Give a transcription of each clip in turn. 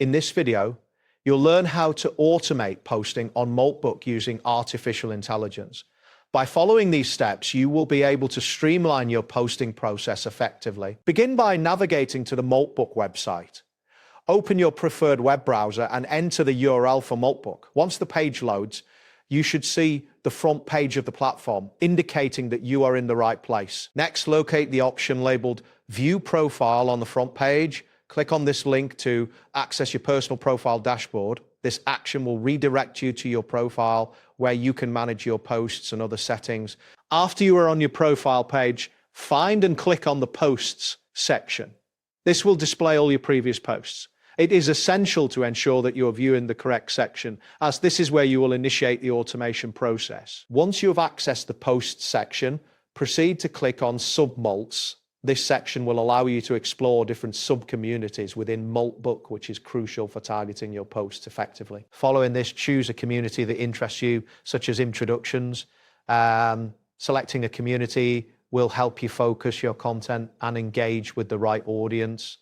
In this video, you'll learn how to automate posting on Moltbook using artificial intelligence. By following these steps, you will be able to streamline your posting process effectively. Begin by navigating to the Moltbook website. Open your preferred web browser and enter the URL for Moltbook. Once the page loads, you should see the front page of the platform, indicating that you are in the right place. Next, locate the option labeled View Profile on the front page. Click on this link to access your personal profile dashboard. This action will redirect you to your profile where you can manage your posts and other settings. After you are on your profile page, find and click on the Posts section. This will display all your previous posts. It is essential to ensure that you're viewing the correct section, as this is where you will initiate the automation process. Once you have accessed the Posts section, proceed to click on Submolts. This section will allow you to explore different sub-communities within Moltbook, which is crucial for targeting your posts effectively. Following this, choose a community that interests you, such as introductions. Selecting a community will help you focus your content and engage with the right audience.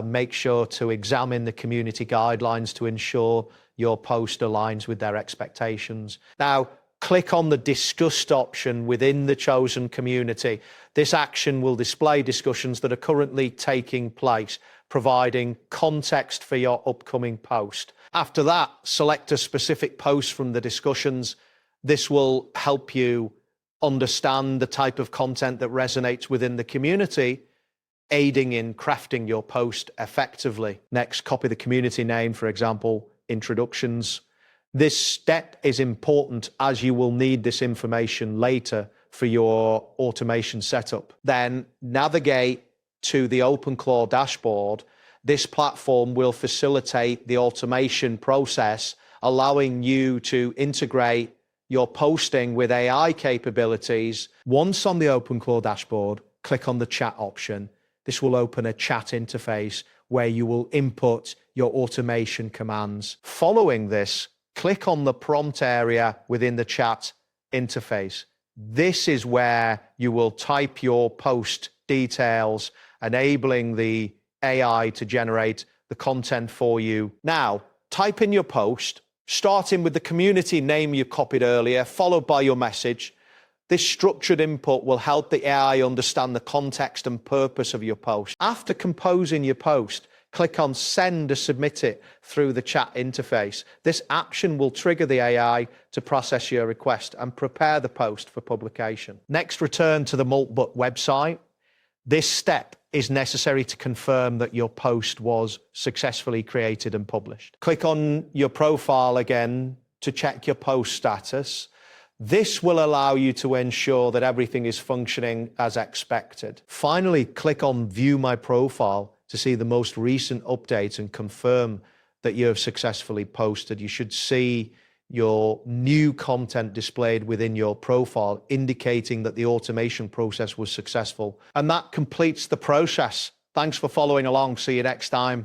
Make sure to examine the community guidelines to ensure your post aligns with their expectations. Now, click on the Discussed option within the chosen community. This action will display discussions that are currently taking place, providing context for your upcoming post. After that, select a specific post from the discussions. This will help you understand the type of content that resonates within the community, aiding in crafting your post effectively. Next, copy the community name, for example, introductions. This step is important as you will need this information later for your automation setup. Then navigate to the OpenClaw dashboard. This platform will facilitate the automation process, allowing you to integrate your posting with AI capabilities. Once on the OpenClaw dashboard, click on the chat option. This will open a chat interface where you will input your automation commands. Following this, click on the prompt area within the chat interface. This is where you will type your post details, enabling the AI to generate the content for you. Now, type in your post, starting with the community name you copied earlier, followed by your message. This structured input will help the AI understand the context and purpose of your post. After composing your post, click on Send to submit it through the chat interface. This action will trigger the AI to process your request and prepare the post for publication. Next, return to the Moltbook website. This step is necessary to confirm that your post was successfully created and published. Click on your profile again to check your post status. This will allow you to ensure that everything is functioning as expected. Finally, click on View My Profile to see the most recent updates and confirm that you have successfully posted. You should see your new content displayed within your profile, indicating that the automation process was successful. And that completes the process. Thanks for following along. See you next time.